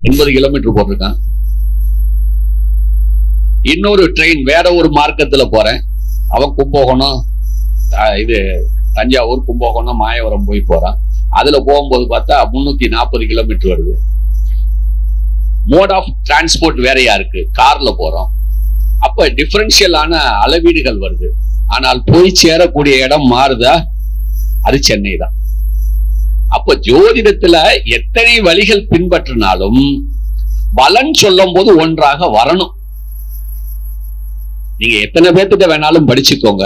80 kilometre போட்டிருக்கான். இன்னொரு train வேற ஒரு மார்க்கத்துல போறேன், அவன் கும்பகோணம் இது தஞ்சாவூர் கும்பகோணம் மாயவரம் போய் போறான். அதுல போகும்போது பார்த்தா 340 கிலோமீட்டர் வருது. மோட் ஆஃப் டிரான்ஸ்போர்ட் வேறையா இருக்கு, கார்ல போறோம். அப்ப டிஃபரன்ஷியலான அளவீடுகள் வருது. ஆனால் போய் சேரக்கூடிய இடம் மாறுதா? அது சென்னை தான். அப்ப ஜோதிடத்துல எத்தனை வழிகள் பின்பற்றினாலும் பலன் சொல்லும் போது ஒன்றாக வரணும். நீங்க எத்தனை பேர்த்திட்ட வேணாலும் படிச்சுக்கோங்க,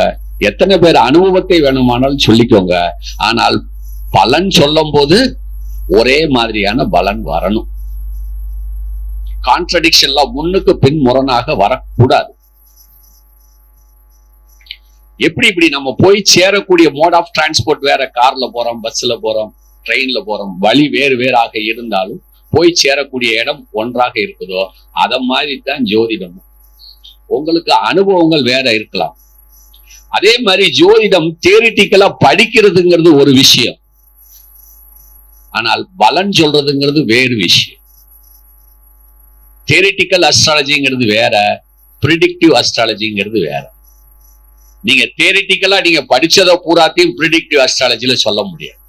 எத்தனை பேர் அனுபவத்தை வேணுமானாலும் சொல்லிக்கோங்க, ஆனால் பலன் சொல்லும் போது ஒரே மாதிரியான பலன் வரணும். கான்ட்ரடிக்ஷன்ல முன்னுக்கு பின் முரணாக வரக்கூடாது. இப்படி நம்ம போய் சேரக்கூடிய மோட் ஆஃப் டிரான்ஸ்போர்ட் வேற, கார்ல போறோம், பஸ்ல போறோம், ட்ரெயின்ல போறோம், வழி வேறு வேறாக இருந்தாலும் போய் சேரக்கூடிய இடம் ஒன்றாக இருக்குதோ அத மாதிரி தான் ஜோதிடம். உங்களுக்கு அனுபவங்கள் வேற இருக்கலாம். அதே மாதிரி ஜோதிடம் தியரிட்டிக்கலா படிக்கிறதுங்கிறது ஒரு விஷயம், ஆனால் பலன் சொல்றதுங்கிறது வேறு விஷயம். தியரிட்டிக்கல் அஸ்ட்ராலஜிங்கிறது வேற, பிரிடிக்டிவ் அஸ்ட்ராலஜிங்கிறது வேற. நீங்க தியரிட்டிக்கலா நீங்க படிச்சதை பூராத்தையும் பிரிடிக்டிவ் அஸ்ட்ராலஜில சொல்ல முடியாது.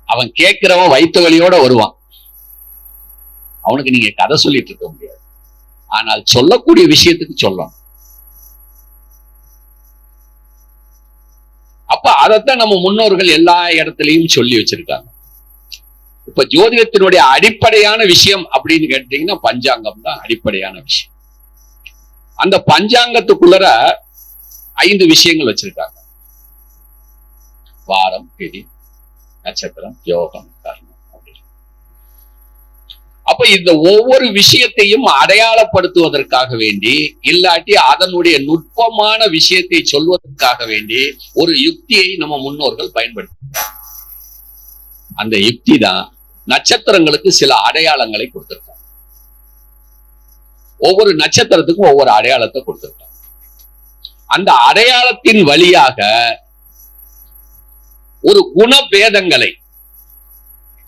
அவன் கேட்கிறவன் வயிற்று வலியோட வருவான், அவனுக்கு நீங்க கதை சொல்லிட்டு இருக்க முடியாது. ஆனால் சொல்லக்கூடிய விஷயத்துக்கு சொல்லணும். அப்ப அதைத்தான் நம்ம முன்னோர்கள் எல்லா இடத்துலயும் சொல்லி வச்சிருக்காங்க. இப்ப ஜோதிடத்தினுடைய அடிப்படையான விஷயம் அப்படின்னு கேட்டீங்கன்னா பஞ்சாங்கம் தான் அடிப்படையான விஷயம். அந்த பஞ்சாங்கத்துக்குள்ளர 5 விஷயங்கள் வச்சிருக்காங்க: வாரம், திதி, நட்சத்திரம், யோகம், கர்மம். அப்ப இந்த ஒவ்வொரு விஷயத்தையும் அடையாளப்படுத்துவதற்காக வேண்டி, இல்லாட்டி அதனுடைய நுட்பமான விஷயத்தை சொல்வதற்காக வேண்டி ஒரு யுக்தியை நம்ம முன்னோர்கள் பயன்படுத்த. அந்த யுக்தி தான் நட்சத்திரங்களுக்கு சில அடையாளங்களை கொடுத்திருக்காங்க. ஒவ்வொரு நட்சத்திரத்துக்கும் ஒவ்வொரு அடையாளத்தை கொடுத்திருக்காங்க. அந்த அடையாளத்தின் வழியாக ஒரு குணபேதங்களை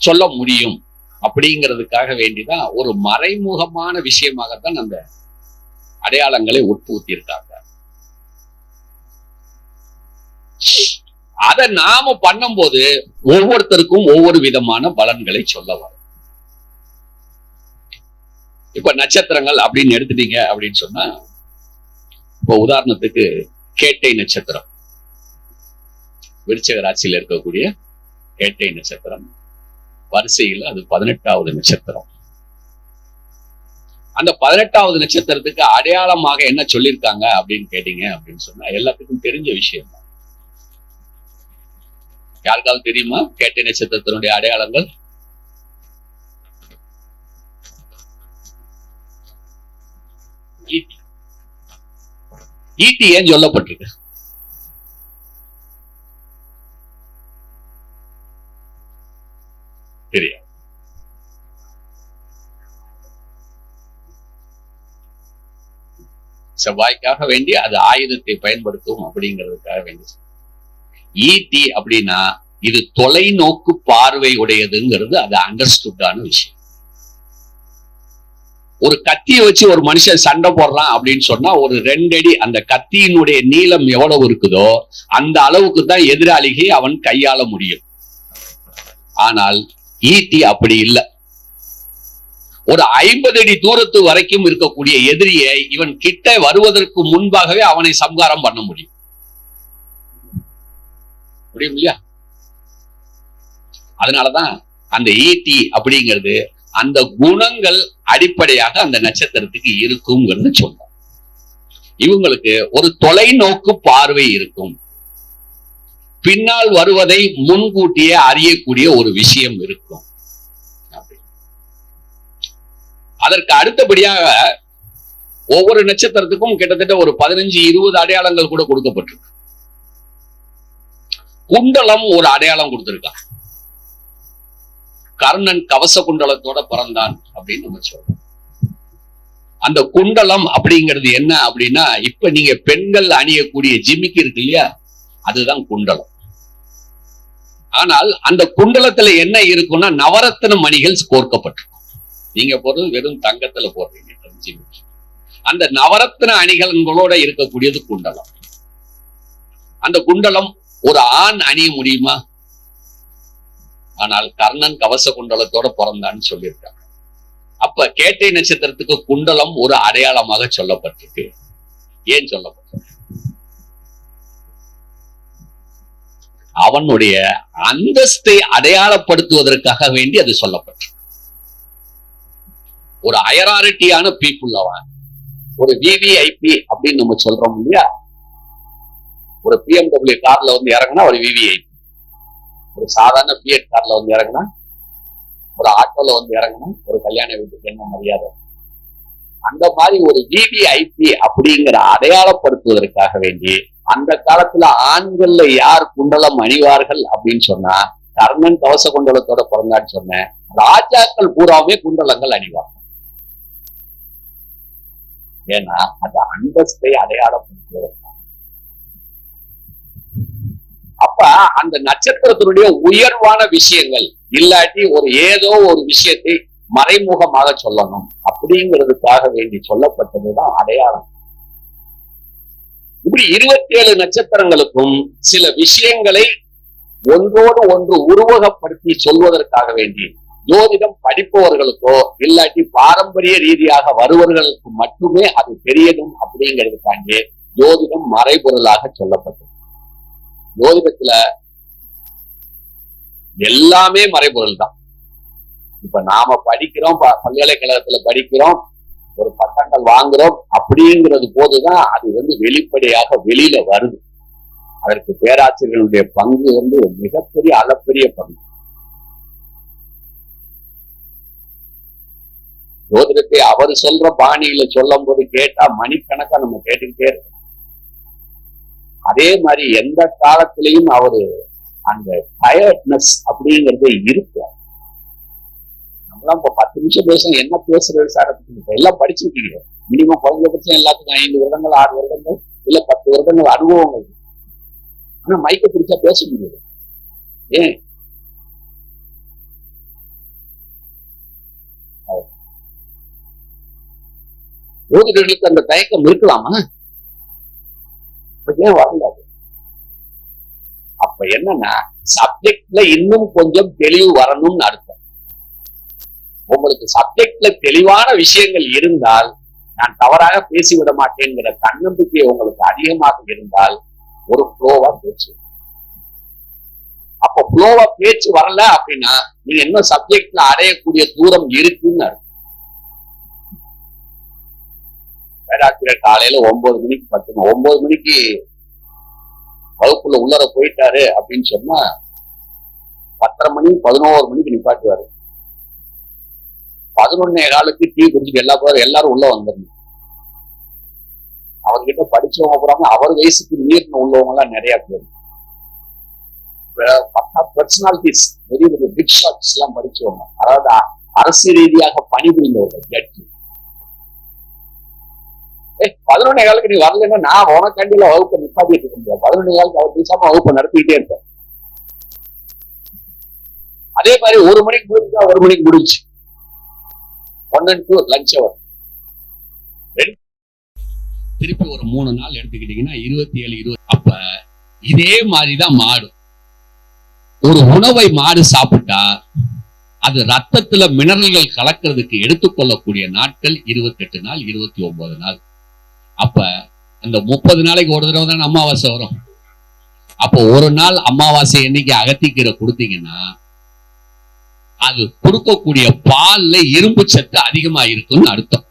சொல்ல முடியும் அப்படிங்கிறதுக்காக வேண்டிதான் ஒரு மறைமுகமான விஷயமாகத்தான் அந்த அடையாளங்களை உட்புகுத்தியிருக்காங்க. அதை நாம பண்ணும்போது ஒவ்வொருத்தருக்கும் ஒவ்வொரு விதமான பலன்களை சொல்ல வரும். இப்ப நட்சத்திரங்கள் அப்படின்னு எடுத்துட்டீங்க அப்படின்னு சொன்னா, இப்ப உதாரணத்துக்கு கேட்டை நட்சத்திரம், விருச்சிக ராசியில் இருக்கக்கூடிய கேட்டை நட்சத்திரம் வரிசையில் அது 18வது நட்சத்திரம். அந்த 18வது நட்சத்திரத்துக்கு அடையாளமாக என்ன சொல்லியிருக்காங்க அப்படின்னு கேட்டீங்க அப்படின்னு சொன்னா, எல்லாத்துக்கும் தெரிஞ்ச விஷயம் தான். யாருக்காவது தெரியுமா கேட்டை நட்சத்திரத்தினுடைய அடையாளங்கள்? ஈட்டி ஏன் சொல்லப்பட்டிருக்கு? தெரியும். செவ்வாய்க்காக வேண்டி அது ஆயுதத்தை பயன்படுத்தும் அப்படிங்கிறதுக்காக வேண்டி. ஈட்டி அப்படின்னா இது தொலைநோக்கு பார்வை உடையதுங்கிறது அது அண்டர்ஸ்டுட்டான விஷயம். ஒரு கத்தியை வச்சு ஒரு மனுஷன் சண்டை போடுறான் அப்படின்னு சொன்னா, ஒரு 2 அடி அந்த கத்தியினுடைய நீளம் எவ்வளவு இருக்குதோ அந்த அளவுக்கு தான் எதிராளியை அவன் கையாள முடியும். ஆனால் ஈட்டி அப்படி இல்லை. ஒரு 50 அடி தூரத்து வரைக்கும் இருக்கக்கூடிய எதிரியை இவன் கிட்ட வருவதற்கு முன்பாகவே அவனை சம்ஹாரம் பண்ண முடியும் இல்லையா? அதனாலதான் அந்த ஈட்டி அப்படிங்கிறது அந்த குணங்கள் அடிப்படையாக அந்த நட்சத்திரத்துக்கு இருக்குங்கிறது சொல்றோம். இவங்களுக்கு ஒரு தொலைநோக்கு பார்வை இருக்கும், பின்னால் வருவதை முன்கூட்டியே அறியக்கூடிய ஒரு விஷயம் இருக்கும். அதற்கு அடுத்தபடியாக ஒவ்வொரு நட்சத்திரத்துக்கும் கிட்டத்தட்ட ஒரு 15-20 அடையாளங்கள் கூட கொடுக்கப்பட்டிருக்கு. குண்டலம் ஒரு அடையாளம் கொடுத்திருக்கான். கர்ணன் கவச குண்டலத்தோட பிறந்தான் அப்படின்னு நம்ம சொல்றோம். அந்த குண்டலம் அப்படிங்கிறது என்ன அப்படின்னா, இப்ப நீங்க பெண்கள் அணியக்கூடிய ஜிமிக்கி இருக்கு இல்லையா, அதுதான் குண்டலம். ஆனால் அந்த குண்டலத்துல என்ன இருக்கும்னா நவரத்ன மணிகள் கோர்க்கப்பட்டிருக்கும். நீங்க போடுறது வெறும் தங்கத்துல போடுறீங்க. அந்த நவரத்ன அணிகளோட இருக்கக்கூடியது குண்டலம். அந்த குண்டலம் ஒரு ஆண் அணிய முடியுமா? ஆனால் கர்ணன் கவச குண்டலத்தோட பிறந்தான்னு சொல்லியிருக்காங்க. அப்ப கேட்டை நட்சத்திரத்துக்கு குண்டலம் ஒரு அடையாளமாக சொல்லப்பட்டிருக்கு. ஏன் சொல்லப்பட்டிருக்கு? அவனுடைய அந்தஸ்தை அடையாளப்படுத்துவதற்காக வேண்டி அது சொல்லப்பட்டிருக்கு. ஒரு அயராரிட்டியான பீப்புள் அவன். ஒரு விவிஐபி அப்படின்னு நம்ம சொல்றோம் இல்லையா? ஒரு BMW கார்ல வந்து இறங்கினா ஒரு விவிஐபி, ஒரு சாதாரண பிஎட் கார்ல வந்து இறங்கினா, ஒரு ஆட்டோல வந்து இறங்கினா ஒரு கல்யாண வீட்டுக்கு என்ன மரியாதை, அந்த மாதிரி ஒரு விவிஐபி அப்படிங்கிற அடையாளப்படுத்துவதற்காக வேண்டி அந்த காலத்துல ஆண்கள்ல யார் குண்டலம் அணிவார்கள் அப்படின்னு சொன்னா கர்ணன் கவச குண்டலத்தோட பிறந்தான்னு சொன்ன ராஜாக்கள் பூராவே குண்டலங்கள் அணிவார்கள். ஏன்னா அந்த அந்தஸ்தை அடையாளப்படுத்துவதற்காக. அப்ப அந்த நட்சத்திரத்தினுடைய உயர்வான விஷயங்கள் இல்லாட்டி ஒரு ஏதோ ஒரு விஷயத்தை மறைமுகமாக சொல்லணும் அப்படிங்கிறதுக்காக வேண்டி சொல்லப்பட்டதுதான் அடையாளம். இப்படி 27 நட்சத்திரங்களுக்கும் சில விஷயங்களை ஒன்றோடு ஒன்று உருவகப்படுத்தி சொல்வதற்காக வேண்டி ஜோதிடம் படிப்பவர்களுக்கோ இல்லாட்டி பாரம்பரிய ரீதியாக வருவர்களுக்கு மட்டுமே அது தெரியணும் அப்படிங்கிறதுக்காண்டி ஜோதிடம் மறைபொருளாக சொல்லப்பட்டது. ஜோதிடத்துல எல்லாமே மறைபொருள் தான். இப்ப நாம படிக்கிறோம், பல்கலைக்கழகத்துல படிக்கிறோம், ஒரு பட்டங்கள் வாங்குறோம் அப்படிங்கிறது போதுதான் அது வந்து வெளிப்படையாக வெளியில வருது. அதற்கு பேராசிரியர்களுடைய பங்கு வந்து மிகப்பெரிய அளப்பெரிய பங்கு. ஜோதிடத்தை அவர் சொல்ற பாணியில சொல்லும் போது கேட்டா மணிக்கணக்கா நம்ம கேட்டுக்கிட்டே இருக்கோம். அதே மாதிரி எந்த காலத்திலையும் அவரு அந்த டயர்ட்னஸ் அப்படிங்கறதே இருக்கு. நம்மளாம் இப்ப 10 நிமிஷம் பேசும், என்ன பேசுறது சார்? எல்லாம் படிச்சுட்டீங்க. மினிமம் குறைஞ்சபட்சம் எல்லாத்துக்கும் 5 வருடங்கள் 6 வருடங்கள் இல்ல 10 வருடங்கள் அனுபவங்கள். ஆனா மைக்க பிடிச்சா பேச முடியாது. ஏன்? ஜோதிடர்களுக்கு அந்த தயக்கம் இருக்கலாமா? ஏன் வரல? அப்ப என்னன்னா சப்ஜெக்ட்ல இன்னும் கொஞ்சம் தெளிவு வரணும்னு அர்த்தம். உங்களுக்கு சப்ஜெக்ட்ல தெளிவான விஷயங்கள் இருந்தால், நான் தவறாக பேசிவிட மாட்டேங்கிற தன்னம்பிக்கை உங்களுக்கு அதிகமாக இருந்தால் ஒரு ஃப்ளோவா பேச்சு. அப்ப ஃப்ளோவா பேச்சு வரல அப்படின்னா நீங்க இன்னும் சப்ஜெக்ட்ல அடையக்கூடிய தூரம் இருக்குன்னு அர்த்தம். பேராசிரியர் காலையில 9 மணிக்கு 9 மணிக்கு வகுப்புல உள்ளர போயிட்டாரு அப்படின்னு சொன்னா 10:30 மணி 11 மணிக்கு நிப்பாட்டுவாரு. 11:15 டீ குடிச்சிட்டு எல்லாரும் உள்ள வந்துடணும். அவர்கிட்ட படிச்சவங்க போறாங்க, அவர் வயசுக்கு மீறின உள்ளவங்க எல்லாம் நிறைய பேர். பர்சனாலிட்டிஸ், பெரிய பெரிய பிக் ஷாட்ஸ் எல்லாம் படிச்சவங்க, அதாவது அரசு ரீதியாக பணிபுரிந்தவர்கள். ஜட்ஜி 11:15 நீ வரலன்னா நான் உனக்காண்டியில வகுப்பை நிப்பாட்டிட்டு இருக்க முடியாது. 11:15 அவர் பேசாம வகுப்பை நடத்திக்கிட்டே இருப்பேன். அதே மாதிரி 1 மணிக்கு முடிஞ்சா 1 மணிக்கு முடிஞ்சு 1 and 2 லஞ்ச் அவர். திருப்பி ஒரு 3 நாள் எடுத்துக்கிட்டீங்கன்னா 27, 20. அப்ப இதே மாதிரிதான் மாடு. ஒரு உணவை மாடு சாப்பிட்டா அது ரத்தத்துல மினரல்கள் கலக்கிறதுக்கு எடுத்துக்கொள்ளக்கூடிய நாட்கள் 28 நாள், 29 நாள். அப்ப அந்த 30 நாளைக்கு ஒரு தடவை தான் அமாவாசை வரும். அப்போ ஒரு நாள் அமாவாசை என்னைக்கு அகத்திக்கீரை கொடுத்தீங்கன்னா அது கொடுக்கக்கூடிய பால்ல இரும்பு சத்து அதிகமா இருக்குன்னு அர்த்தம்.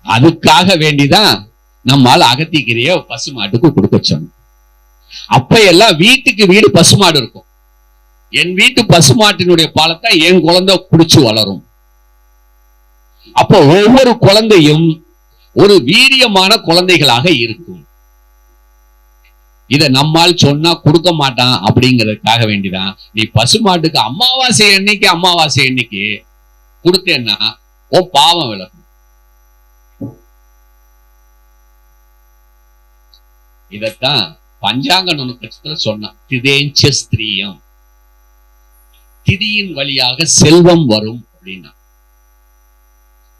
அதுக்காக வேண்டிதான் நம்மால் அகத்திக்கீரைய பசுமாட்டுக்கு கொடுக்க சொன்னோம். அப்ப எல்லாம் வீட்டுக்கு வீடு பசுமாடு இருக்கும். என் வீட்டு பசுமாட்டினுடைய பாலத்தான் என் குழந்தை குடிச்சு வளரும். அப்போ ஒவ்வொரு குழந்தையும் ஒரு வீரியமான குழந்தைகளாக இருக்கும். இத நம்மால் சொன்னா கொடுக்க மாட்டான் அப்படிங்கிறதுக்காக வேண்டிதான் நீ பசுமாட்டுக்கு அமாவாசை எண்ணிக்கை கொடுத்தேன்னா உன் பாவம் விலகும். இதத்தான் பஞ்சாங்க நுணுக்கத்துல சொன்னான், திதேஞ்ச ஸ்திரீயம், திதியின் வழியாக செல்வம் வரும் அப்படின்னா.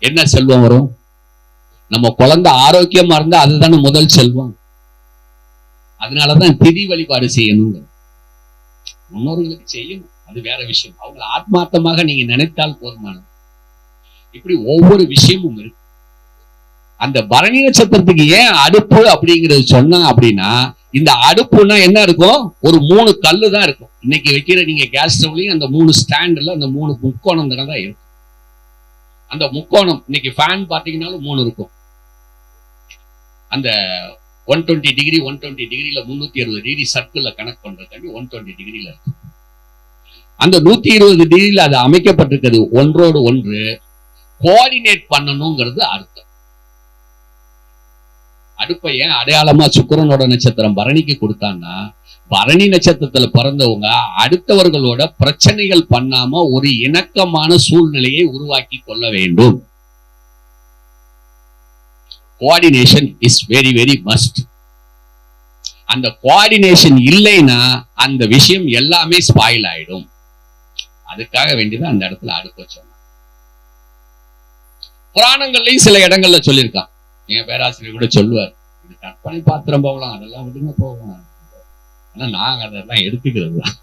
என்ன செல்வம் வரும்? நம்ம குழந்தை ஆரோக்கியமா இருந்தா அதுதானே முதல் செல்வம். அதனாலதான் திதி வழிபாடு செய்யணும். முன்னோர்களுக்கு செய்யணும், அது வேற விஷயம். அவங்க ஆத்மார்த்தமாக நீங்க நினைத்தால் போதுமானது. இப்படி ஒவ்வொரு விஷயமும் இருக்கு. அந்த பரணி நட்சத்திரத்துக்கு ஏன் அடுப்பு அப்படிங்கிறது சொன்னா அப்படின்னா, இந்த அடுப்புனா என்ன இருக்கும்? ஒரு 3 கல்லு தான் இருக்கும். இன்னைக்கு வைக்கிற நீங்க கேஸ் ஸ்டவ்லயும் அந்த 3 ஸ்டாண்ட்ல அந்த 3 முக்கோணம் தான் இருக்கும். அந்த முக்கோணம் இன்னைக்கு ஃபேன் பாத்தீங்கன்னாலும் 3 இருக்கும். அந்த 120 டிகிரி 120 டிகிரில 360 டிகிரி சர்க்கிள்ல கனெக்ட் பண்றதுக்காண்டி 120 டிகிரில இருக்கும். அந்த 120 டிகிரில அது அமைக்கப்பட்டிருக்கிறது ஒன்றோடு ஒன்று கோஆர்டினேட் பண்ணணுங்கிறது அர்த்தம். அடுப்பை ஏன் அடையாளமா சுக்கிரனோட நட்சத்திரம் பரணிக்கு கொடுத்தான்னா, பரணி நட்சத்திரத்துல பிறந்தவங்க அடுத்தவர்களோட பிரச்சனைகள் பண்ணாம ஒரு இணக்கமான சூழ்நிலையை உருவாக்கி கொள்ள வேண்டும். Coordination is very very must. அந்த கோஆர்டினேஷன் இல்லைன்னா அந்த விஷயம் எல்லாமே ஸ்பாயில் ஆயிடும். அதுக்காக வேண்டிதான் அந்த இடத்துல அடுப்ப சொன்னாங்க. புராணங்கள்லயும் சில இடங்கள்ல சொல்லியிருக்கான். என் பேராசிரியர் கூட சொல்லுவார், இது கற்பனை பாத்திரம் போகலாம், அதெல்லாம் விடுங்க போகலாம். ஆனா நாங்க அதெல்லாம் எடுத்துக்கிறது தான்.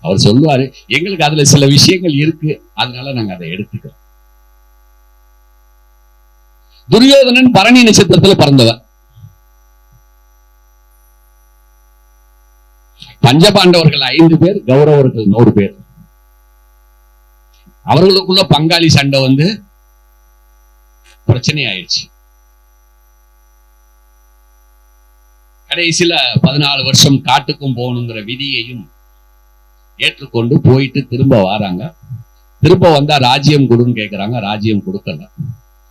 அவர் சொல்லுவாரு, எங்களுக்கு அதுல சில விஷயங்கள் இருக்கு, அதனால நாங்க அதை எடுத்துக்கிறோம். துரியோதனன் பரணி நட்சத்திரத்துல பிறந்தவர். பஞ்சபாண்டவர்கள் 5 பேர், கௌரவர்கள் 100 பேர். அவர்களுக்குள்ள பங்காளி சண்டை வந்து பிரச்சனை ஆயிடுச்சு. கடைசியில 14 வருஷம் காட்டுக்கும் போகணுங்கிற விதியையும் ஏற்றுக்கொண்டு போயிட்டு திரும்ப வராங்க. திரும்ப வந்தா ராஜ்யம் கொடுன்னு கேட்கிறாங்க, ராஜ்யம்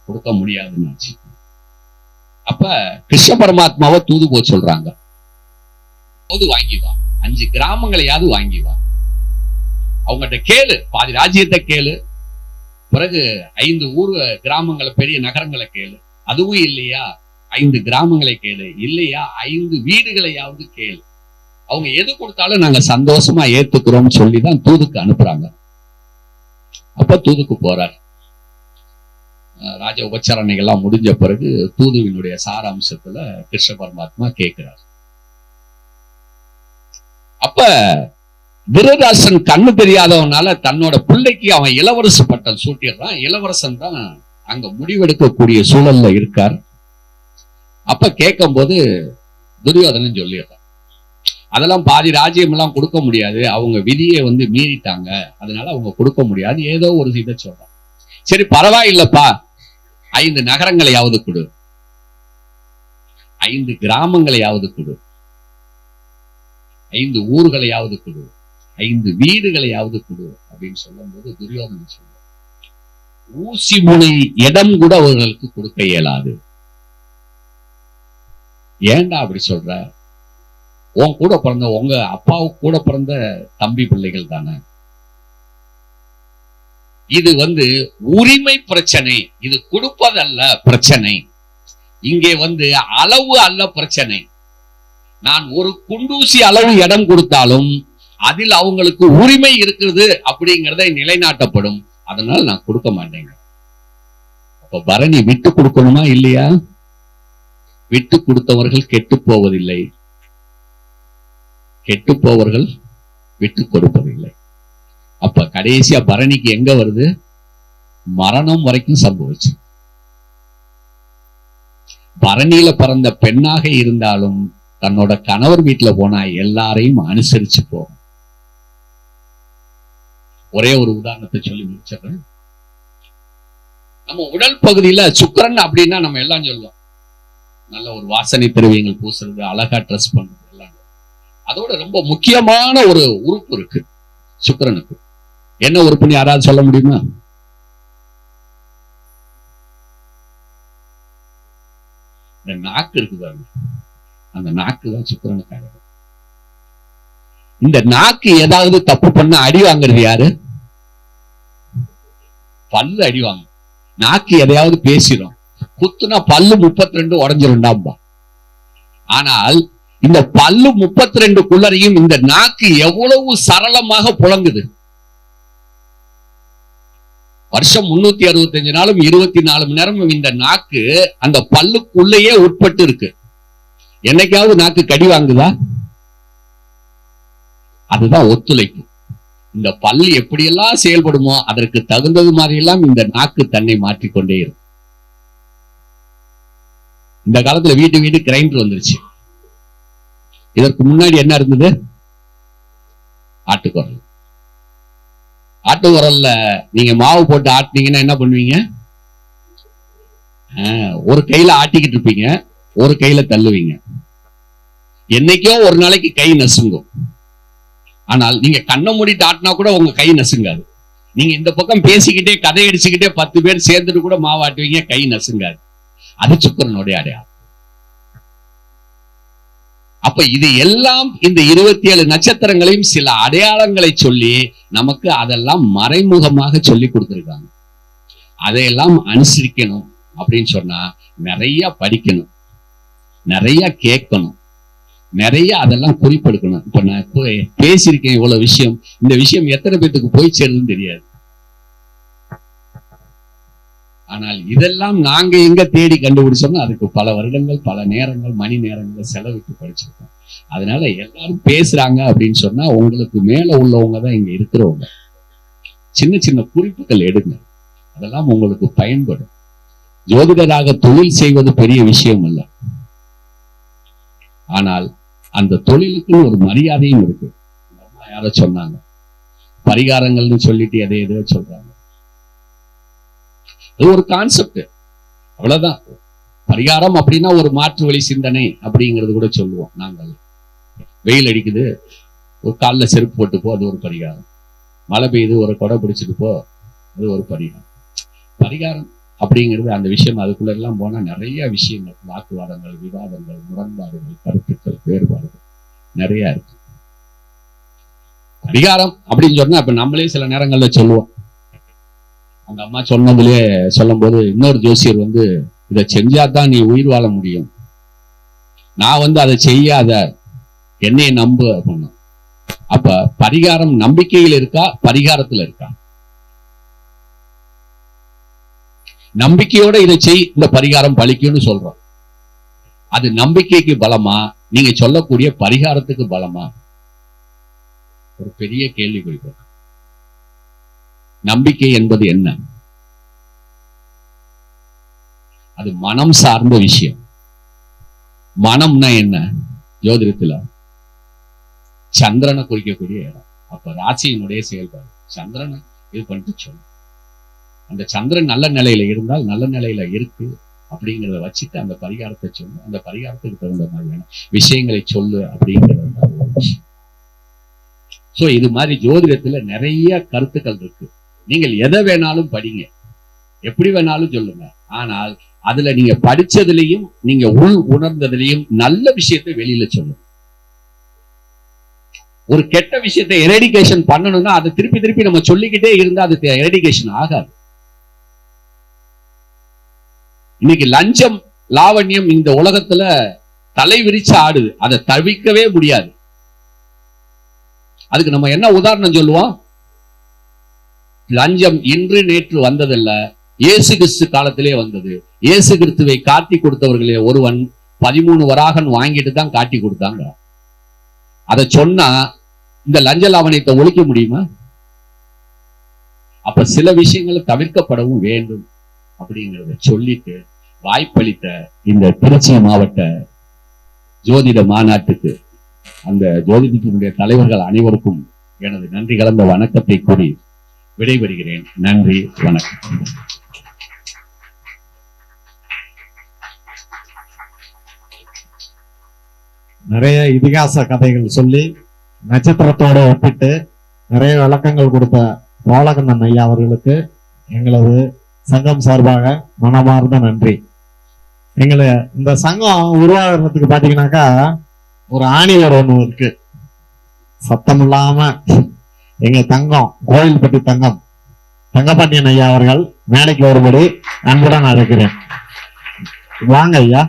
கொடுக்க முடியாதுன்னு ஆச்சு. அப்ப கிருஷ்ண பரமாத்மாவை தூது போக சொல்றாங்க, போது வாங்கி வா, 5 கிராமங்களையாவது வாங்கி வா, அவங்ககிட்ட கேளு, பாதி ராஜ்யத்தை கேளு, பிறகு 5 ஊர் கிராமங்களை பெரிய நகரங்களை கேளு, அதுவும் இல்லையா 5 கிராமங்களை கேளு, இல்லையா 5 வீடுகளையாவது கேளு, அவங்க எது கொடுத்தாலும் நாங்க சந்தோஷமா ஏத்துக்கிறோம் சொல்லிதான் தூதுக்கு அனுப்புறாங்க. அப்ப தூதுக்கு போறார். ராஜ உபச்சாரணைகள்லாம் முடிஞ்ச பிறகு தூதுவினுடைய சாராம்சத்துல கிருஷ்ண பரமாத்மா கேட்கிறார். அப்ப திருதராஷ்டிரன் கண்ணு தெரியாதவனால தன்னோட பிள்ளைக்கு அவன் இளவரசு பட்டம் சூட்டிடுறான். இளவரசன் தான் அங்க முடிவெடுக்கக்கூடிய சூழல்ல இருக்கார். அப்ப கேட்கும் போது துரியோதனன் சொல்லிடுறான், அதெல்லாம் பாதி ராஜ்யம் எல்லாம் கொடுக்க முடியாது, அவங்க விதியை வந்து மீறிட்டாங்க, அதனால அவங்க கொடுக்க முடியாது, ஏதோ ஒரு இதை சொல்றான். சரி பரவாயில்லப்பா, 5 நகரங்களையாவது கொடு, 5 கிராமங்களையாவது கொடு, 5 ஊர்களையாவது கொடு, 5 வீடுகளையாவது கொடு அப்படின்னு சொல்லும் போது துரியோதனன் சொல்ற, ஊசி முனை இடம் கூட அவர்களுக்கு கொடுக்க இயலாது. ஏண்டா அப்படி சொல்ற? உன் கூட பிறந்த, உங்க அப்பாவுக்கு கூட பிறந்த தம்பி பிள்ளைகள் தானே. இது வந்து உரிமை பிரச்சனை, இது கொடுப்பதல்ல பிரச்சனை. இங்கே வந்து அளவு அல்ல பிரச்சனை. நான் ஒரு குண்டூசி அளவு இடம் கொடுத்தாலும் அதில் அவங்களுக்கு உரிமை இருக்கிறது அப்படிங்கிறத நிலைநாட்டப்படும். அதனால நான் கொடுக்க மாட்டேங்க. அப்ப பரணி விட்டு கொடுக்கணுமா இல்லையா? விட்டு கொடுத்தவர்கள் கெட்டு போவதில்லை, கெட்டு போவர்கள் விட்டு கொடுப்பதில்லை. அப்ப கடைசியா பரணிக்கு எங்க வருது? மரணம் வரைக்கும் சம்பவிச்சு. பரணியில பிறந்த பெண்ணாக இருந்தாலும் தன்னோட கணவர் வீட்டுல போனா எல்லாரையும் அனுசரிச்சு போகும். ஒரே ஒரு உதாரணத்தை சொல்லி முடிச்சிடறேன். நம்ம உடல் பகுதியில சுக்கிரன் அப்படின்னா நம்ம எல்லாம் சொல்லுவோம், நல்ல ஒரு வாசனை திரவியங்கள் பூசுறது, அழகா ட்ரெஸ் பண்றது எல்லாம். அதோட ரொம்ப முக்கியமான ஒரு உறுப்பு இருக்கு சுக்கிரனுக்கு. என்ன உறுப்புன்னு யாராவது சொல்ல முடியுமா? இந்த நாக்கு இருக்கு பாருங்க, அந்த நாக்கு தான் சுக்கிரனுக்காக. இந்த நாக்கு ஏதாவது தப்பு பண்ண அடி வாங்குறது யாரு? பல்லு அடி வாங்க. நாக்கு எதையாவது பேசிடும், குத்துனா பல்லு 32 உடஞ்சிருண்டாம்பா. ஆனால் இந்த பல்லு 32 இந்த நாக்கு எவ்வளவு சரளமாக புழங்குது. வருஷம் 365 நாளும் 24 மணி நேரமும் இந்த நாக்கு அந்த பல்லுக்குள்ளேயே உட்பட்டு இருக்கு. என்னைக்காவது நாக்கு கடி வாங்குதா? அதுதான் ஒத்துழைப்பு. இந்த பல்லு எப்படியெல்லாம் செயல்படுமோ அதற்கு தகுந்தது மாதிரியெல்லாம் இந்த நாக்கு தன்னை மாற்றிக்கொண்டே இருக்கும். இந்த காலத்துல வீட்டு வீட்டு கிரைண்டர் வந்துருச்சு. இதற்கு முன்னாடி என்ன இருந்தது? ஆட்டுக்குரல். ஆட்டுக்குரல்ல நீங்க மாவு போட்டு ஆட்டினீங்கன்னா என்ன பண்ணுவீங்க? ஒரு கையில ஆட்டிக்கிட்டு இருப்பீங்க, ஒரு கையில தள்ளுவீங்க. என்னைக்கோ ஒரு நாளைக்கு கை நசுங்கும். ஆனால் நீங்க கண்ணை மூடிட்டு ஆட்டினா கூட உங்க கை நசுங்காது. நீங்க இந்த பக்கம் பேசிக்கிட்டே கதை அடிச்சுக்கிட்டே 10 பேர் சேர்ந்துட்டு கூட மாவு ஆட்டுவீங்க, கை நசுங்காது. அது சுக்கிரனுடைய அடையாளம். அப்ப இது எல்லாம் இந்த 27 நட்சத்திரங்களையும் சில அடையாளங்களை சொல்லி நமக்கு அதெல்லாம் மறைமுகமாக சொல்லி கொடுத்திருக்காங்க. அதையெல்லாம் அனுசரிக்கணும் அப்படின்னு சொன்னா நிறைய படிக்கணும், நிறைய கேட்கணும், நிறைய அதெல்லாம் குறிப்பெடுக்கணும். இப்ப நான் பேசியிருக்கேன் இவ்வளவு விஷயம். இந்த விஷயம் எத்தனை பேத்துக்கு போய் சேருதுன்னு தெரியாது. ஆனால் இதெல்லாம் நாங்க எங்க தேடி கண்டுபிடிச்சோம்னா அதுக்கு பல வருடங்கள், பல நேரங்கள், மணி நேரங்கள் செலவிட்டு படிச்சிருக்கோம். அதனால எல்லாரும் பேசுறாங்க அப்படின்னு சொன்னா உங்களுக்கு மேல உள்ளவங்க தான் இங்க இருக்கிறவங்க. சின்ன சின்ன குறிப்புகள் எடுங்க, அதெல்லாம் உங்களுக்கு பயன்படும். ஜோதிடராக தொழில் செய்வது பெரிய விஷயம் அல்ல. ஆனால் அந்த தொழிலுக்கு ஒரு மரியாதையும் இருக்கு. யாரோ சொன்னாங்க பரிகாரங்கள்னு சொல்லிட்டு எதை எதோ சொல்றாங்க. அது ஒரு கான்செப்ட், அவ்வளவுதான். பரிகாரம் அப்படின்னா ஒரு மாற்று வழி சிந்தனை அப்படிங்கிறது கூட சொல்லுவோம் நாங்கள். வெயில் அடிக்குது, ஒரு காலில் செருப்பு போட்டு போ, அது ஒரு பரிகாரம். மழை பெய்யுது, ஒரு கொடை பிடிச்சிட்டு போ, அது ஒரு பரிகாரம். பரிகாரம் அப்படிங்கிறது அந்த விஷயம். அதுக்குள்ள எல்லாம் போனா நிறைய விஷயங்கள், வாக்குவாதங்கள், விவாதங்கள், முரண்பாடுகள், கருத்துக்கள், வேறுபாடுகள் நிறைய இருக்கு. பரிகாரம் அப்படின்னு சொன்னா இப்ப நம்மளே சில நேரங்கள்ல சொல்லுவோம். அந்த அம்மா சொன்னதுலயே சொல்லும் போது இன்னொரு ஜோசியர் இதை செஞ்சாதான் நீ உயிர் வாழ முடியும், நான் அதை செய்யாத, என்னைய நம்பு அப்படின்னு. அப்ப பரிகாரம் நம்பிக்கையில் இருக்கா, பரிகாரத்துல இருக்கா? நம்பிக்கையோட இதை செய், இந்த பரிகாரம் பலிக்கும்னு சொல்றோம். அது நம்பிக்கைக்கு பலமா, நீங்க சொல்லக்கூடிய பரிகாரத்துக்கு பலமா? ஒரு பெரிய கேள்வி குறிப்பிடும். நம்பிக்கை என்பது என்ன? அது மனம் சார்ந்த விஷயம். மனம்னா என்ன? ஜோதிடத்துல சந்திரனை குறிக்கக்கூடிய இடம். அப்ப ராசியினுடைய செயல்பாடு சந்திரனை இது பண்ணிட்டு சொல்லு. அந்த சந்திரன் நல்ல நிலையில இருந்தால் நல்ல நிலையில இருக்கு அப்படிங்கிறத வச்சுட்டு அந்த பரிகாரத்தை சொல்லு, அந்த பரிகாரத்துக்கு தகுந்த மாதிரியான விஷயங்களை சொல்லு அப்படிங்கிறது ஒரு விஷயம். சோ இது மாதிரி ஜோதிடத்துல நிறைய கருத்துக்கள் இருக்கு. நீங்கள் எதை வேணாலும் படிங்க, எப்படி வேணாலும் சொல்லுங்க. ஆனால் அதுல நீங்க படிச்சதுலயும் நீங்க உள் உணர்ந்ததுலயும் நல்ல விஷயத்தை வெளியில சொல்லுங்க. ஒரு கெட்ட விஷயத்தை எரடிகேஷன் பண்ணணும்னா அதை திருப்பி திருப்பி நம்ம சொல்லிக்கிட்டே இருந்தா அது எரடிகேஷன் ஆகாது. இன்னைக்கு லஞ்சம், லாவண்யம் இந்த உலகத்துல தலை விரிச்சு ஆடுது. அதை தவிர்க்கவே முடியாது. அதுக்கு நம்ம என்ன உதாரணம் சொல்லுவோம்? லஞ்சம் இன்று நேற்று வந்ததல்ல, இயேசு கிறிஸ்து காலத்திலே வந்தது. இயேசு கிறிஸ்துவை காட்டி கொடுத்தவர்களே ஒருவன் 13 வராகன் வாங்கிட்டு தான் காட்டி கொடுத்தாங்க. அதை சொன்னா இந்த லஞ்ச லாவணியத்தை ஒழிக்க முடியுமா? அப்ப சில விஷயங்கள் தவிர்க்கப்படவும் வேண்டும் அப்படிங்கிறத சொல்லிட்டு வாய்ப்பளித்த இந்த திருச்சி மாவட்ட ஜோதிட மாநாட்டுக்கு அந்த ஜோதிடத்தினுடைய தலைவர்கள் அனைவருக்கும் எனது நன்றி கலந்த வணக்கத்தை கூறி விடைபெறுகிறேன். நன்றி, வணக்கம். நிறைய இதிகாச கதைகள் சொல்லி நட்சத்திரத்தோட ஒப்பிட்டு நிறைய விளக்கங்கள் கொடுத்த பாலகண்ணன் ஐயா அவர்களுக்கு எங்களது சங்கம் சார்பாக மனமார்ந்த நன்றி. எங்களை இந்த சங்கம் உருவாகிறதுக்கு பாத்தீங்கன்னாக்கா ஒரு ஆணிவர் ஒண்ணு இருக்கு. சத்தம் இல்லாம எங்க தங்கம், கோயில்பட்டி தங்கம் தங்கப்பாண்டியன் ஐயா அவர்கள் மேடைக்கு வரும்படி அன்புடன் அழைக்கிறேன். வாங்க ஐயா.